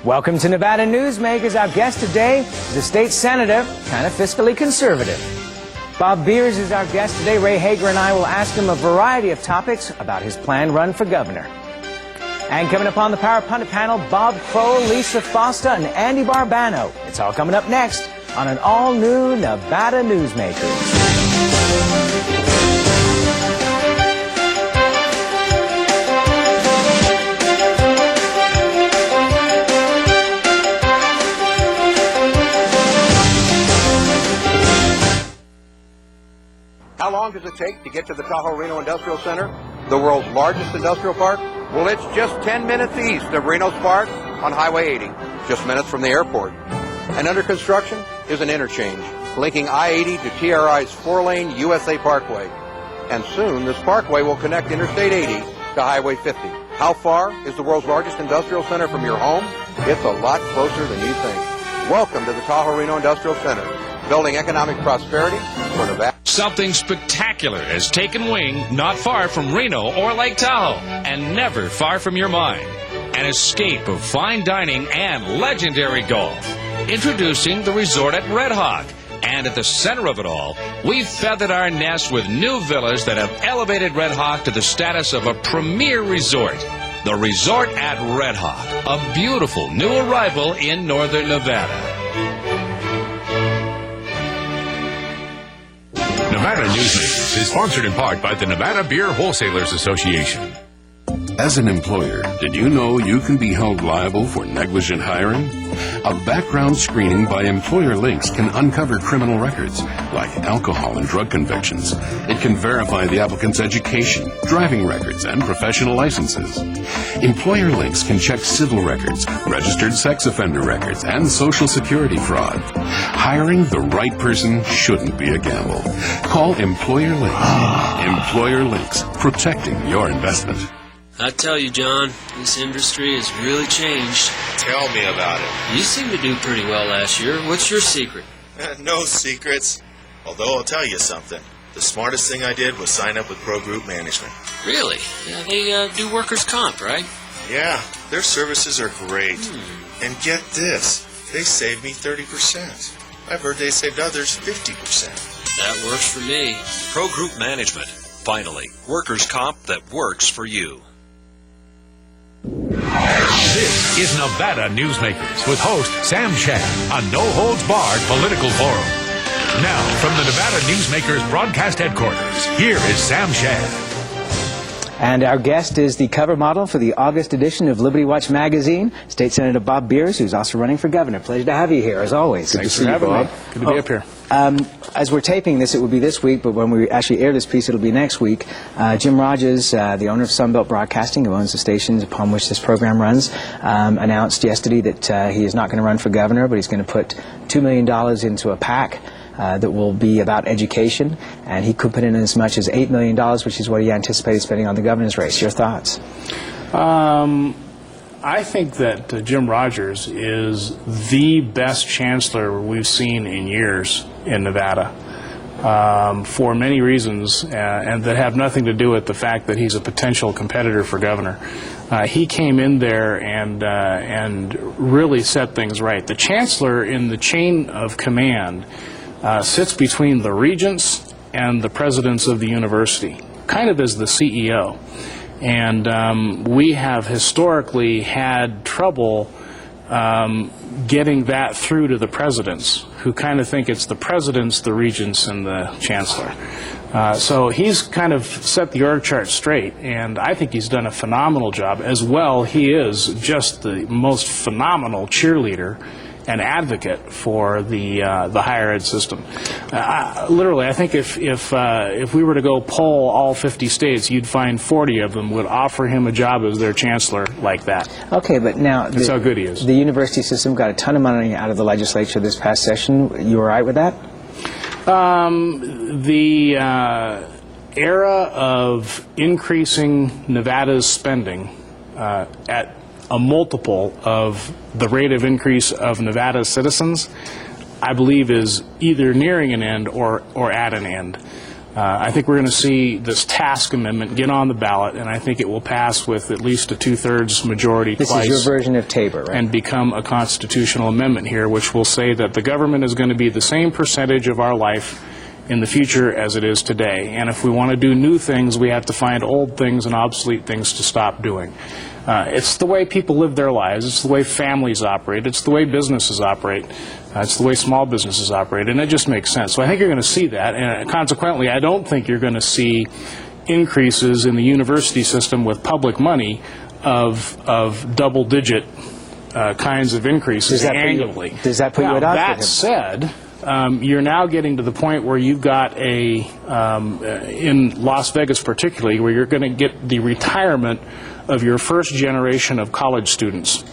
Welcome to Nevada Newsmakers. Our guest today is a state senator, kind of fiscally conservative. Bob Beers is our guest today. Ray Hager and I will ask him a variety of topics about his planned run for governor. And coming up on the Power Pundit panel, Bob Crowell, Lisa Foster, and Andy Barbano. It's all coming up next on an all-new Nevada Newsmakers. How long does it take to get to the Tahoe-Reno Industrial Center, the world's largest industrial park? Well, it's just 10 minutes east of Reno Park on Highway 80, just minutes from the airport. And under construction is an interchange linking I-80 to TRI's 4-lane USA Parkway. And soon, this parkway will connect Interstate 80 to Highway 50. How far is the world's largest industrial center from your home? It's a lot closer than you think. Welcome to the Tahoe-Reno Industrial Center, building economic prosperity for Nevada. Something spectacular has taken wing not far from Reno or Lake Tahoe, and never far from your mind. An escape of fine dining and legendary golf. Introducing the resort at Red Hawk. And at the center of it all, we've feathered our nest with new villas that have elevated Red Hawk to the status of a premier resort. The Resort at Red Hawk, a beautiful new arrival in northern Nevada. Nevada Newsmakers is sponsored in part by the Nevada Beer Wholesalers Association. As an employer, did you know you can be held liable for negligent hiring? A background screening by Employer Links can uncover criminal records, like alcohol and drug convictions. It can verify the applicant's education, driving records, and professional licenses. Employer Links can check civil records, registered sex offender records, and Social Security fraud. Hiring the right person shouldn't be a gamble. Call Employer Links. Employer Links, protecting your investment. I tell you, John, this industry has really changed. Tell me about it. You seemed to do pretty well last year. What's your secret? No secrets. Although I'll tell you something. The smartest thing I did was sign up with Pro Group Management. Really? Yeah, they do workers' comp, right? Yeah, their services are great. And get this, they saved me 30%. I've heard they saved others 50%. That works for me. Pro Group Management. Finally, workers' comp that works for you. This is Nevada Newsmakers with host Sam Shad, a no-holds-barred political forum. Now, from the Nevada Newsmakers broadcast headquarters, here is Sam Shad. And our guest is the cover model for the August edition of Liberty Watch magazine, State Senator Bob Beers, who's also running for governor. Pleasure to have you here, as always. Thanks for having me. Good to be up here. As we're taping this, it will be this week, but when we actually air this piece, it'll be next week. Jim Rogers, the owner of Sunbelt Broadcasting, who owns the stations upon which this program runs, announced yesterday that he is not going to run for governor, but he's going to put $2 million into a PAC that will be about education, and he could put in as much as $8 million, which is what he anticipated spending on the governor's race. Your thoughts? I think that Jim Rogers is the best chancellor we've seen in years in Nevada, for many reasons, and that have nothing to do with the fact that he's a potential competitor for governor. He came in there and really set things right. The chancellor in the chain of command sits between the regents and the presidents of the university, kind of as the CEO. And we have historically had trouble getting that through to the presidents, who kind of think it's the presidents, the regents, and the chancellor. So he's kind of set the org chart straight, and I think he's done a phenomenal job. As well, he is just the most phenomenal cheerleader and advocate for the higher ed system. Literally, I think if we were to go poll all 50 states, you'd find 40 of them would offer him a job as their chancellor like that. Okay, but now that's how good he is. The university system got a ton of money out of the legislature this past session. You all right with that? The era of increasing Nevada's spending at a multiple of the rate of increase of Nevada's citizens, I believe, is either nearing an end or at an end. I think we're going to see this task amendment get on the ballot, and I think it will pass with at least a 2/3 majority This twice. is your version of Tabor, right? And become a constitutional amendment here, which will say that the government is going to be the same percentage of our life in the future as it is today. And if we want to do new things, we have to find old things and obsolete things to stop doing. It's the way people live their lives. It's the way families operate. It's the way businesses operate. It's the way small businesses operate. And it just makes sense. So I think you're going to see that. And consequently, I don't think you're going to see increases in the university system with public money of double-digit kinds of increases annually. Does that put you at odds with him? That said, you're now getting to the point where you've got in Las Vegas particularly, where you're going to get the retirement of your first generation of college students.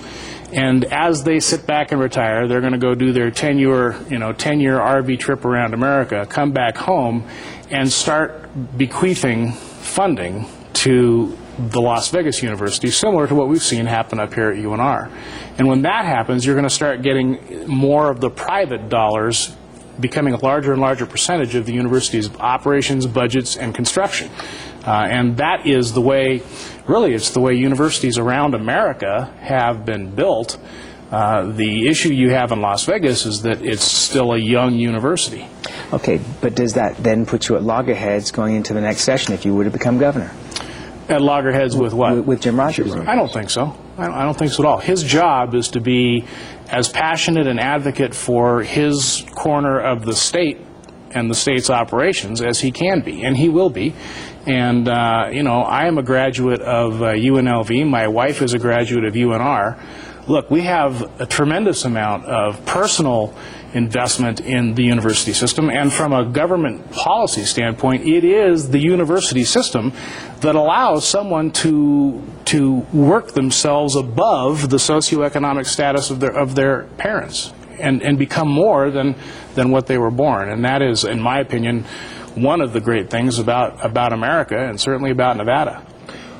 And as they sit back and retire, they're going to go do their 10-year RV trip around America, come back home, and start bequeathing funding to the Las Vegas University, similar to what we've seen happen up here at UNR. And when that happens, you're going to start getting more of the private dollars becoming a larger and larger percentage of the university's operations, budgets, and construction. And that is the way, really, it's the way universities around America have been built. The issue you have in Las Vegas is that it's still a young university. Okay, but does that then put you at loggerheads going into the next session if you were to become governor? At loggerheads with what? With Jim Rogers. I don't think so. I don't think so at all. His job is to be as passionate an advocate for his corner of the state and the state's operations as he can be, and he will be. And, I am a graduate of UNLV. My wife is a graduate of UNR. Look, we have a tremendous amount of personal investment in the university system, and from a government policy standpoint, it is the university system that allows someone to work themselves above the socioeconomic status of their parents and become more than what they were born. And that is, in my opinion, one of the great things about America, and certainly about Nevada.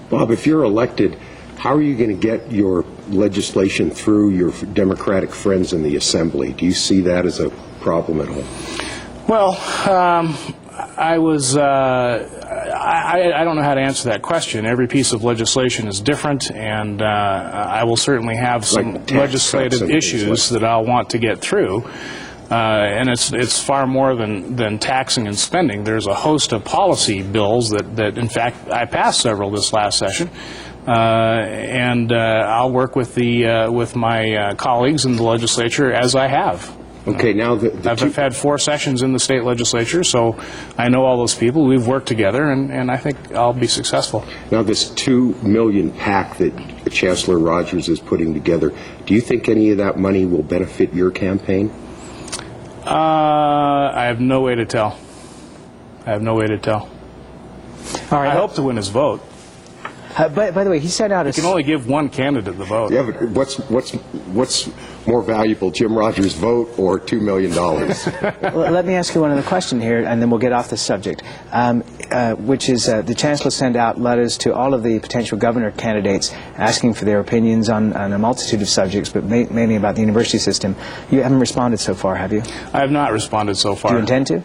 Bob, if you're elected, how are you going to get your legislation through your Democratic friends in the Assembly? Do you see that as a problem at all? Well, I don't know how to answer that question. Every piece of legislation is different, and I will certainly have some legislative issues that I'll want to get through. And it's far more than taxing and spending. There's a host of policy bills that in fact, I passed several this last session. And I'll work with my colleagues in the legislature as I have. Okay, now I've had 4 sessions in the state legislature, so I know all those people. We've worked together, and I think I'll be successful. Now, this $2 million PAC that Chancellor Rogers is putting together, do you think any of that money will benefit your campaign? I have no way to tell. All right, I hope to win his vote. By the way, he sent out You can only give one candidate the vote. Yeah, but what's more valuable, Jim Rogers' vote or $2 million? Well, let me ask you one other question here, and then we'll get off the subject, which is the Chancellor sent out letters to all of the potential governor candidates asking for their opinions on a multitude of subjects, but mainly about the university system. You haven't responded so far, have you? I have not responded so far. Do you intend to?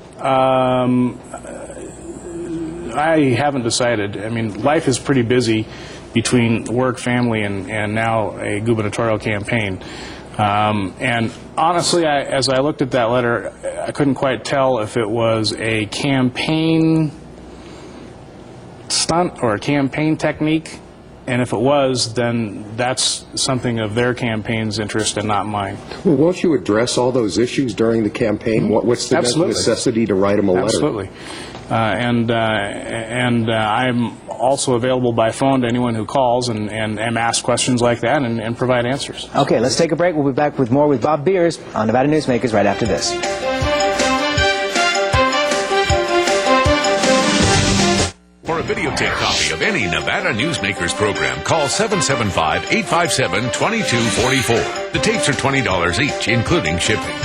I haven't decided. I mean, life is pretty busy between work, family, and now a gubernatorial campaign. And honestly, as I looked at that letter, I couldn't quite tell if it was a campaign stunt or a campaign technique. And if it was, then that's something of their campaign's interest and not mine. Well, won't you address all those issues during the campaign? What's the necessity to write them a letter? Absolutely. And I'm also available by phone to anyone who calls and asks questions like that and provide answers. Okay, let's take a break. We'll be back with more with Bob Beers on Nevada Newsmakers right after this. For a videotape copy of any Nevada Newsmakers program, call 775-857-2244. The tapes are $20 each, including shipping.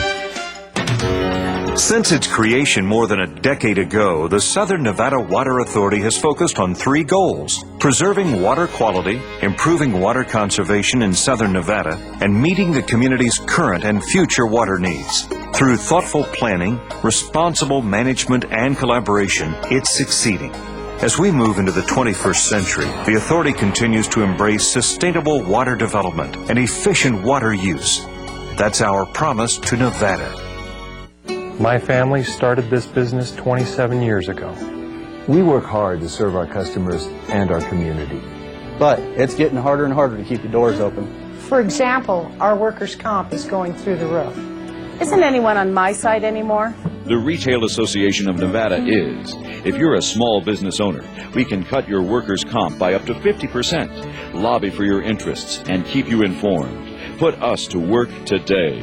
Since its creation more than a decade ago, the Southern Nevada Water Authority has focused on 3 goals: preserving water quality, improving water conservation in Southern Nevada, and meeting the community's current and future water needs. Through thoughtful planning, responsible management, and collaboration, it's succeeding. As we move into the 21st century, the authority continues to embrace sustainable water development and efficient water use. That's our promise to Nevada. My family started this business 27 years ago. We work hard to serve our customers and our community. But it's getting harder and harder to keep the doors open. For example, our workers' comp is going through the roof. Isn't anyone on my side anymore? The Retail Association of Nevada is. If you're a small business owner, we can cut your workers' comp by up to 50%, lobby for your interests, and keep you informed. Put us to work today.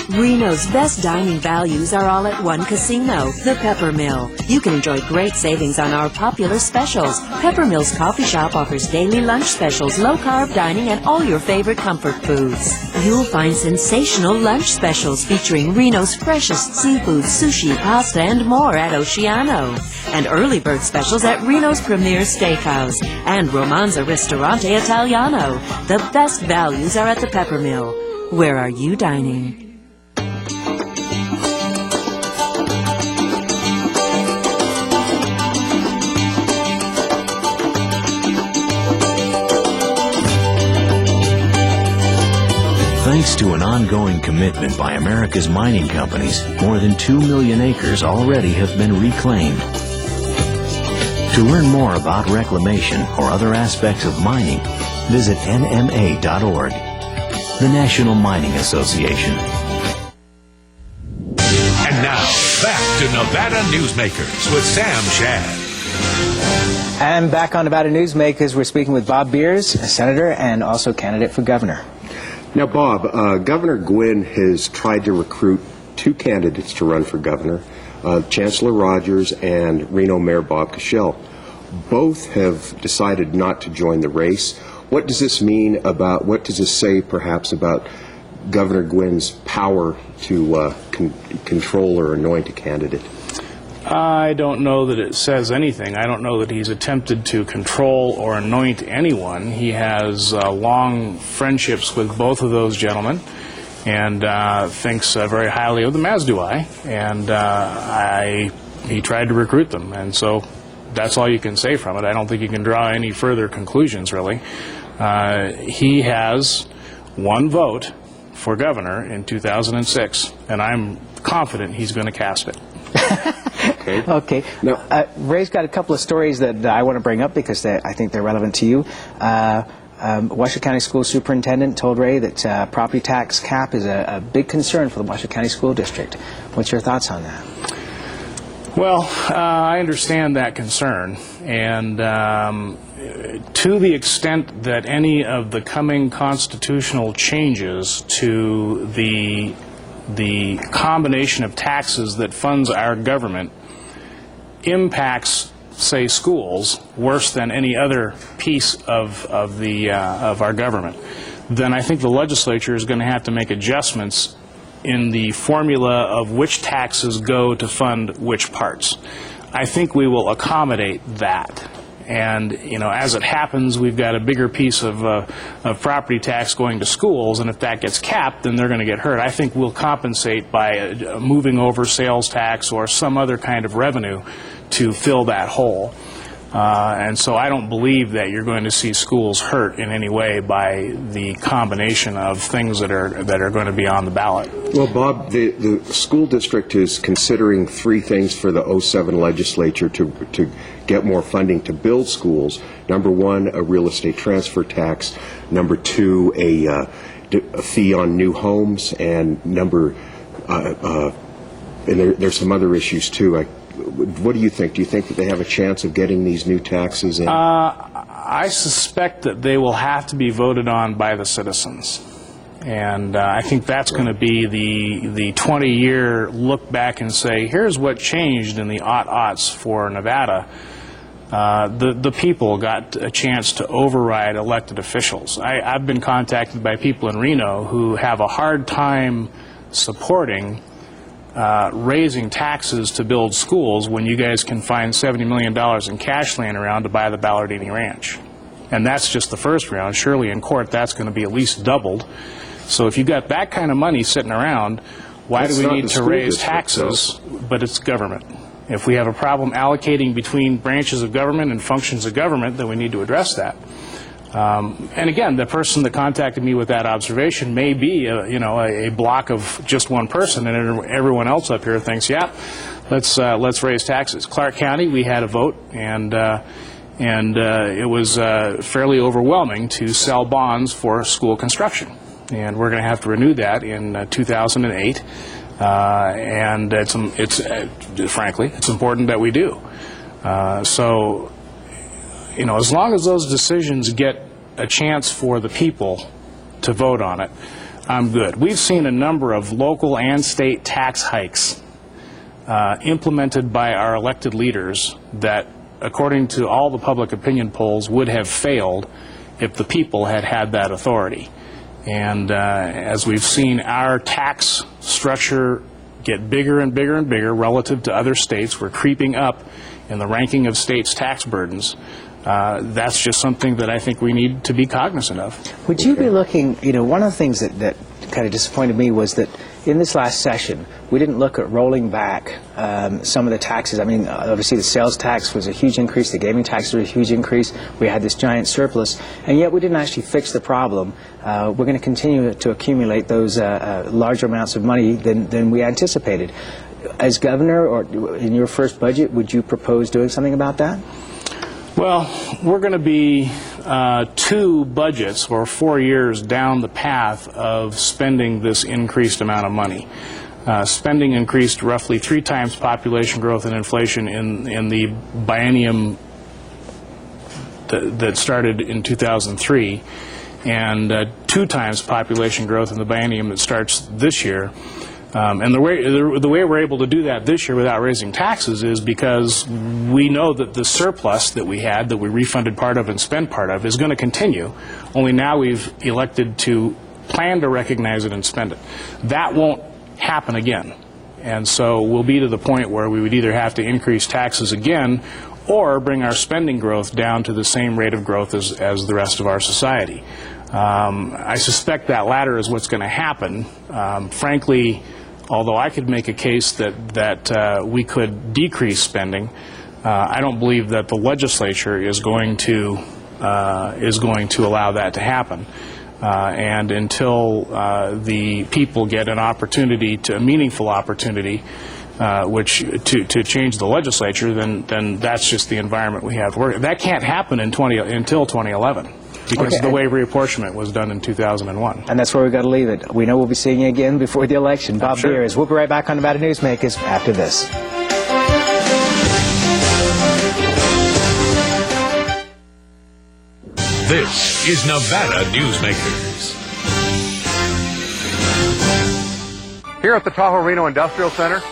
Reno's best dining values are all at one casino, the Pepper Mill. You can enjoy great savings on our popular specials. Pepper Mill's coffee shop offers daily lunch specials, low-carb dining, and all your favorite comfort foods. You'll find sensational lunch specials featuring Reno's freshest seafood, sushi, pasta, and more at Oceano. And early bird specials at Reno's Premier Steakhouse and Romanza Ristorante Italiano. The best values are at the Pepper Mill. Where are you dining? Thanks to an ongoing commitment by America's mining companies, more than 2 million acres already have been reclaimed. To learn more about reclamation or other aspects of mining, visit nma.org, the National Mining Association. And now, back to Nevada Newsmakers with Sam Shad. And back on Nevada Newsmakers, we're speaking with Bob Beers, a senator and also candidate for governor. Now, Bob, Governor Guinn has tried to recruit 2 candidates to run for governor, Chancellor Rogers and Reno Mayor Bob Cashel. Both have decided not to join the race. What does this mean about, what does this say perhaps about Governor Guinn's power to control or anoint a candidate? I don't know that it says anything. I don't know that he's attempted to control or anoint anyone. He has long friendships with both of those gentlemen and thinks very highly of them, as do I. And he tried to recruit them, and so that's all you can say from it. I don't think you can draw any further conclusions, really. He has 1 vote for governor in 2006, and I'm confident he's going to cast it. Okay. Now, Ray's got a couple of stories that I want to bring up because I think they're relevant to you. Washoe County School Superintendent told Ray that property tax cap is a big concern for the Washoe County School District. What's your thoughts on that? Well, I understand that concern, and to the extent that any of the coming constitutional changes to the combination of taxes that funds our government impacts, say, schools worse than any other piece of our government, then I think the legislature is going to have to make adjustments in the formula of which taxes go to fund which parts. I think we will accommodate that. And, you know, as it happens, we've got a bigger piece of property tax going to schools, and if that gets capped, then they're going to get hurt. I think we'll compensate by moving over sales tax or some other kind of revenue to fill that hole. And so I don't believe that you're going to see schools hurt in any way by the combination of things that are going to be on the ballot. Well, Bob, the school district is considering 3 things for the 07 legislature to get more funding to build schools. Number 1, a real estate transfer tax. Number 2, a fee on new homes. And and there's some other issues too. What do you think? Do you think that they have a chance of getting these new taxes in? I suspect that they will have to be voted on by the citizens. And I think that's going to be the 20-year look back and say, here's what changed in the aughts for Nevada. The people got a chance to override elected officials. I've been contacted by people in Reno who have a hard time supporting raising taxes to build schools when you guys can find $70 million in cash laying around to buy the Ballardini Ranch. And that's just the first round. Surely in court that's going to be at least doubled. So if you've got that kind of money sitting around, why do we need to raise taxes? But it's government. If we have a problem allocating between branches of government and functions of government, then we need to address that. And again, the person that contacted me with that observation may be a block of just one person, and everyone else up here thinks, yeah, let's raise taxes. Clark County, we had a vote, and it was fairly overwhelming to sell bonds for school construction, and we're going to have to renew that in 2008. And frankly, it's important that we do. So, as long as those decisions get a chance for the people to vote on it, I'm good. We've seen a number of local and state tax hikes implemented by our elected leaders that, according to all the public opinion polls, would have failed if the people had had that authority. And as we've seen our tax structure get bigger and bigger and bigger relative to other states, we're creeping up in the ranking of states' tax burdens. That's just something that I think we need to be cognizant of. Would you be looking, one of the things that kind of disappointed me was that in this last session, we didn't look at rolling back some of the taxes. I mean, obviously the sales tax was a huge increase, the gaming tax was a huge increase, we had this giant surplus, and yet we didn't actually fix the problem. We're going to continue to accumulate those larger amounts of money than we anticipated. As governor, or in your first budget, would you propose doing something about that? Well, we're going to be 2 budgets or 4 years down the path of spending this increased amount of money. Spending increased roughly 3 times population growth and inflation in the biennium that started in 2003, and 2 times population growth in the biennium that starts this year. And the way we're able to do that this year without raising taxes is because we know that the surplus that we had, that we refunded part of and spent part of, is going to continue, only now we've elected to plan to recognize it and spend it. That won't happen again. And so we'll be to the point where we would either have to increase taxes again or bring our spending growth down to the same rate of growth as the rest of our society. I suspect that latter is what's going to happen. Frankly, although I could make a case that we could decrease spending, I don't believe that the legislature is going to allow that to happen. And until the people get an opportunity, a meaningful opportunity, to change the legislature, then that's just the environment we have to work. That can't happen until 2011. Because of the way reapportionment was done in 2001. And that's where we've got to leave it. We know we'll be seeing you again before the election. Bob Beers. We'll be right back on Nevada Newsmakers after this. This is Nevada Newsmakers. Here at the Tahoe Reno Industrial Center,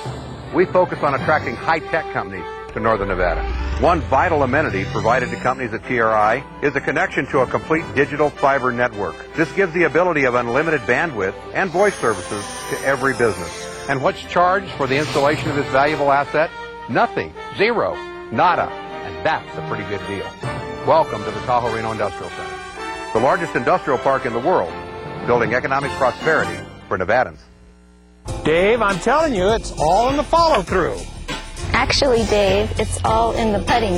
we focus on attracting high-tech companies to northern Nevada. One vital amenity provided to companies at TRI is a connection to a complete digital fiber network. This gives the ability of unlimited bandwidth and voice services to every business. And what's charged for the installation of this valuable asset? Nothing. Zero. Nada. And that's a pretty good deal. Welcome to the Tahoe Reno Industrial Center, the largest industrial park in the world, building economic prosperity for Nevadans. Dave, I'm telling you, it's all in the follow-through. Actually, Dave, it's all in the putting.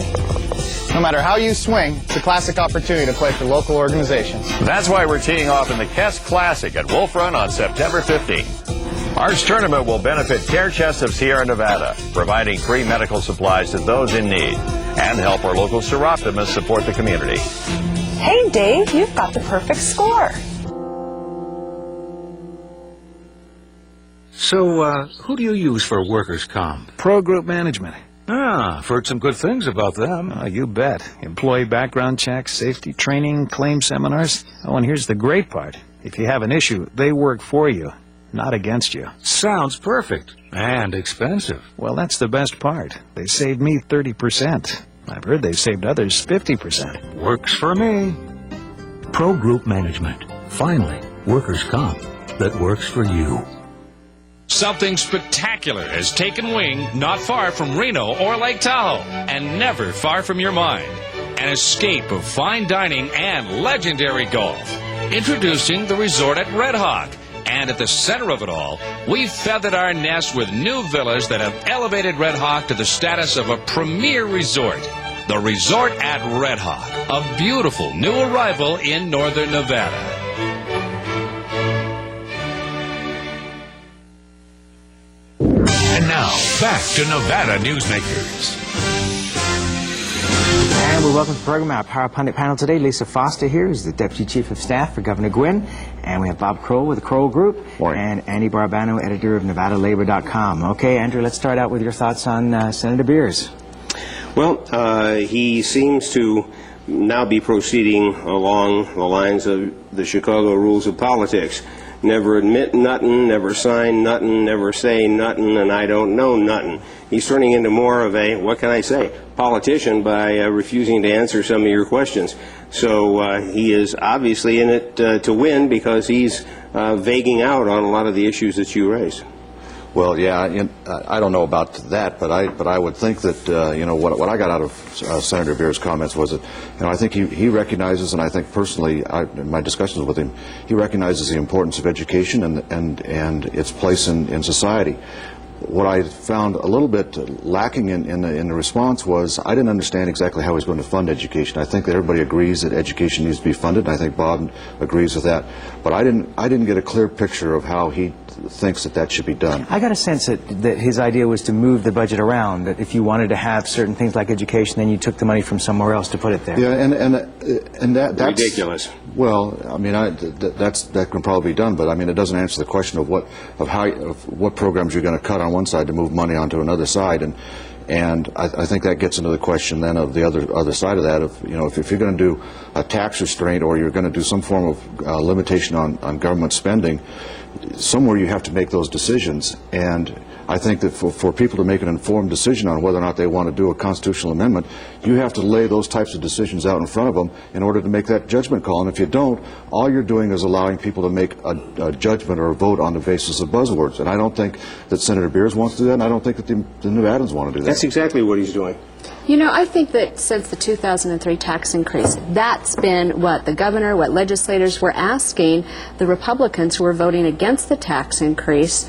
No matter how you swing, it's a classic opportunity to play for local organizations. That's why we're teeing off in the Kest Classic at Wolf Run on September 15th. Our tournament will benefit Care Chest of Sierra Nevada, providing free medical supplies to those in need, and help our local Seroptimists support the community. Hey, Dave, you've got the perfect score. So, who do you use for workers' comp? Pro Group Management. Ah, I've heard some good things about them. You bet. Employee background checks, safety training, claim seminars. Oh, and here's the great part. If you have an issue, they work for you, not against you. Sounds perfect. And expensive. Well, that's the best part. They saved me 30%. I've heard they've saved others 50%. Works for me. Pro Group Management. Finally, workers' comp that works for you. Something spectacular has taken wing not far from Reno or Lake Tahoe, and never far from your mind. An escape of fine dining and legendary golf. Introducing the resort at Red Hawk. And at the center of it all, we've feathered our nest with new villas that have elevated Red Hawk to the status of a premier resort. The Resort at Red Hawk, a beautiful new arrival in northern Nevada. And now, back to Nevada Newsmakers. And we welcome to the program our Power Pundit panel today. Lisa Foster here is the Deputy Chief of Staff for Governor Guinn. And we have Bob Crowell with the Crowell Group. Morning. And Andy Barbano, editor of NevadaLabor.com. Okay, Andrew, let's start out with your thoughts on Senator Beers. Well, he seems to now be proceeding along the lines of the Chicago rules of politics. Never admit nothing, never sign nothing, never say nothing, and I don't know nothing. He's turning into more of a, what can I say, politician by refusing to answer some of your questions. So he is obviously in it to win because he's vaguing out on a lot of the issues that you raised. Well, yeah, I don't know about that, but I would think that what I got out of Senator Beer's comments was that I think he recognizes, and I think personally in my discussions with him, he recognizes the importance of education and its place in society. What I found a little bit lacking in the response was I didn't understand exactly how he's going to fund education. I think that everybody agrees that education needs to be funded, and I think Bob agrees with that. But I didn't get a clear picture of how he thinks that should be done. I got a sense that his idea was to move the budget around, that if you wanted to have certain things like education, then you took the money from somewhere else to put it there. Yeah, and that's ridiculous. Well, I mean, that can probably be done, but I mean, it doesn't answer the question of what programs you're going to cut on one side to move money onto another side, and I think that gets into the question then of the other side of that, of if you're going to do a tax restraint or you're going to do some form of limitation on government spending, somewhere you have to make those decisions. And I think that for people to make an informed decision on whether or not they want to do a constitutional amendment, you have to lay those types of decisions out in front of them in order to make that judgment call. And if you don't, all you're doing is allowing people to make a judgment or a vote on the basis of buzzwords. And I don't think that Senator Beers wants to do that, and I don't think that the Nevadans want to do that. That's exactly what he's doing. You know, I think that since the 2003 tax increase, that's been what the governor, what legislators were asking the Republicans who were voting against the tax increase.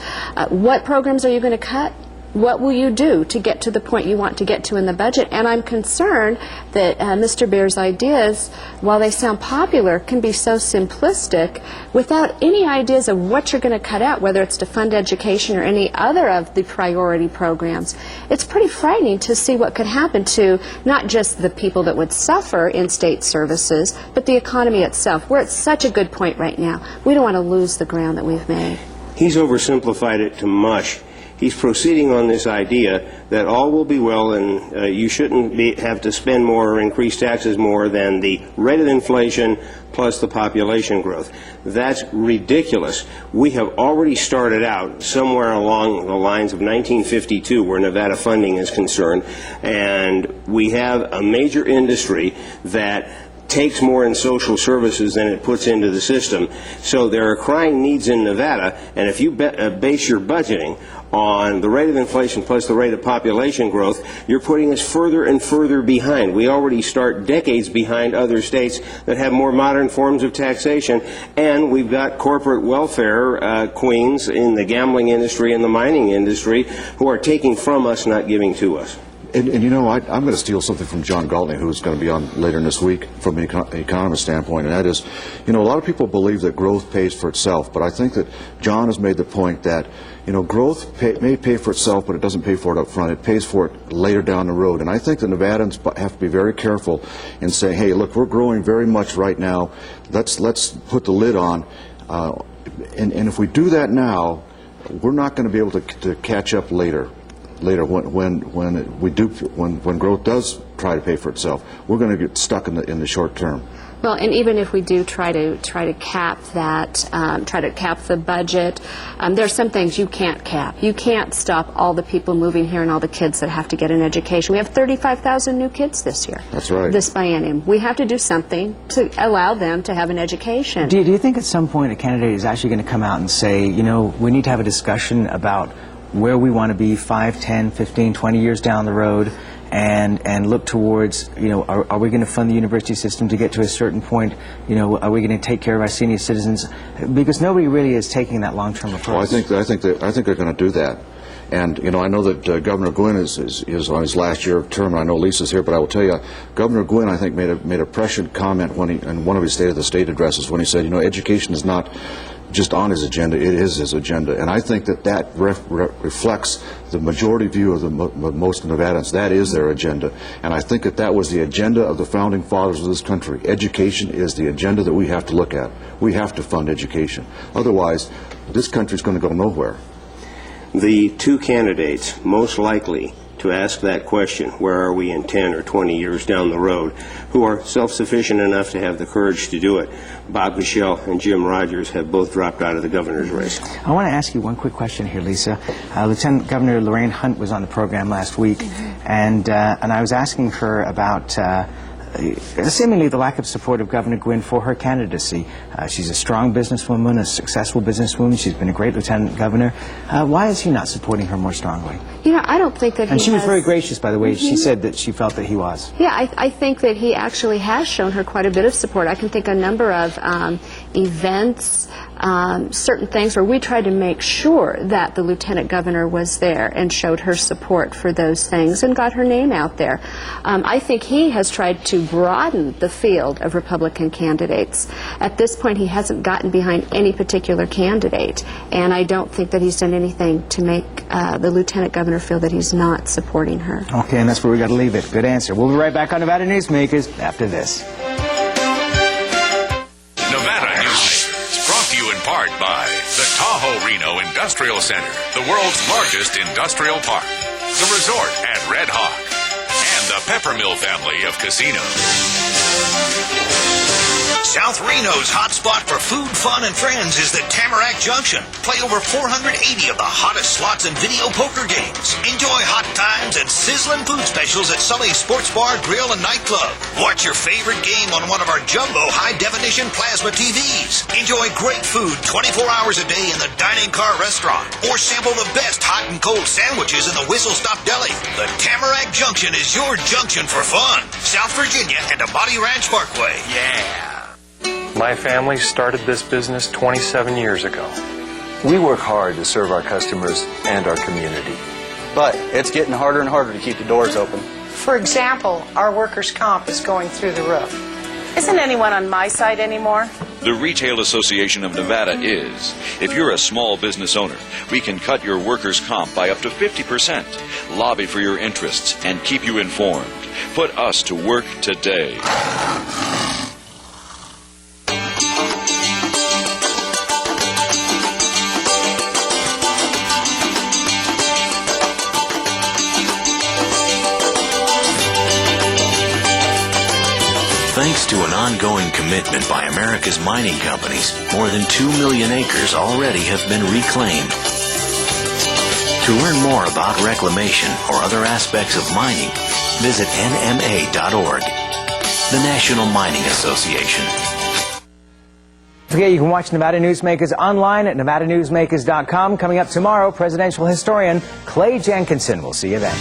What programs are you going to cut? What will you do to get to the point you want to get to in the budget? And I'm concerned that Mr. Beer's ideas, while they sound popular, can be so simplistic without any ideas of what you're going to cut out, whether it's to fund education or any other of the priority programs. It's pretty frightening to see what could happen to not just the people that would suffer in state services, but the economy itself. We're at such a good point right now. We don't want to lose the ground that we've made. He's oversimplified it to mush. He's proceeding on this idea that all will be well and you shouldn't have to spend more or increase taxes more than the rate of inflation plus the population growth. That's ridiculous. We have already started out somewhere along the lines of 1952 where Nevada funding is concerned, and we have a major industry that takes more in social services than it puts into the system. So there are crying needs in Nevada, and if you base your budgeting on the rate of inflation plus the rate of population growth, you're putting us further and further behind. We already start decades behind other states that have more modern forms of taxation, and we've got corporate welfare queens in the gambling industry and the mining industry who are taking from us, not giving to us. And you know, I'm going to steal something from John Galtney, who's going to be on later this week, from an economist standpoint, and that is, a lot of people believe that growth pays for itself, but I think that John has made the point that, growth may pay for itself, but it doesn't pay for it up front. It pays for it later down the road. And I think the Nevadans have to be very careful in saying, hey, look, we're growing very much right now. Let's put the lid on. And if we do that now, we're not going to be able to catch up later when growth does try to pay for itself. We're going to get stuck in the short term. Well, and even if we do try to cap that, try to cap the budget, there's some things you can't cap. You can't stop all the people moving here and all the kids that have to get an education. We have 35,000 new kids this year. That's right. This biennium. We have to do something to allow them to have an education. Do you think at some point a candidate is actually going to come out and say, you know, we need to have a discussion about where we want to be 5, 10, 15, 20 years down the road, and look towards, you know, are we going to fund the university system to get to a certain point? You know, are we going to take care of our senior citizens? Because nobody really is taking that long-term approach. Well, I think they're going to do that. And, you know, I know that Governor Guinn is on his last year of term. I know Lisa's here, but I will tell you, Governor Guinn, I think, made a prescient comment in one of his State of the State addresses when he said, you know, education is not just on his agenda, it is his agenda. And I think that reflects the majority view of most Nevadans. That is their agenda. And I think that was the agenda of the founding fathers of this country. Education is the agenda that we have to look at. We have to fund education. Otherwise, this country is going to go nowhere. The two candidates most likely to ask that question, where are we in 10 or 20 years down the road, who are self-sufficient enough to have the courage to do it, Bob Michel and Jim Rogers, have both dropped out of the governor's race. I want to ask you one quick question here, Lisa. Lieutenant Governor Lorraine Hunt was on the program last week, and I was asking her about seemingly the lack of support of Governor Guinn for her candidacy. She's a strong businesswoman, a successful businesswoman. She's been a great lieutenant governor. Why is he not supporting her more strongly? You know, I don't think that And she was very gracious, by the way. She said that she felt that he was. Yeah, I think that he actually has shown her quite a bit of support. I can think a number of events, certain things where we tried to make sure that the lieutenant governor was there and showed her support for those things and got her name out there. I think he has tried to broaden the field of Republican candidates. At this point, he hasn't gotten behind any particular candidate, and I don't think that he's done anything to make the lieutenant governor feel that he's not supporting her. Okay, and that's where we got to leave it. Good answer. We'll be right back on Nevada Newsmakers after this. Nevada Newsmakers, brought to you in part by the Tahoe Reno Industrial Center, the world's largest industrial park, the resort at Red Hawk, and the Peppermill family of casinos. South Reno's hotspot for food, fun, and friends is the Tamarack Junction. Play over 480 of the hottest slots and video poker games. Enjoy hot times and sizzling food specials at Sully's Sports Bar, Grill, and Nightclub. Watch your favorite game on one of our jumbo high-definition plasma TVs. Enjoy great food 24 hours a day in the Dining Car Restaurant. Or sample the best hot and cold sandwiches in the Whistle Stop Deli. The Tamarack Junction is your junction for fun. South Virginia and Amati Ranch Parkway. Yeah. My family started this business 27 years ago. We work hard to serve our customers and our community. But it's getting harder and harder to keep the doors open. For example, our workers' comp is going through the roof. Isn't anyone on my side anymore? The Retail Association of Nevada is. If you're a small business owner, we can cut your workers' comp by up to 50%, lobby for your interests, and keep you informed. Put us to work today. Thanks to an ongoing commitment by America's mining companies, more than 2 million acres already have been reclaimed. To learn more about reclamation or other aspects of mining, visit nma.org, the National Mining Association. Don't forget, you can watch Nevada Newsmakers online at nevadanewsmakers.com. Coming up tomorrow, presidential historian Clay Jenkinson. We'll see you then.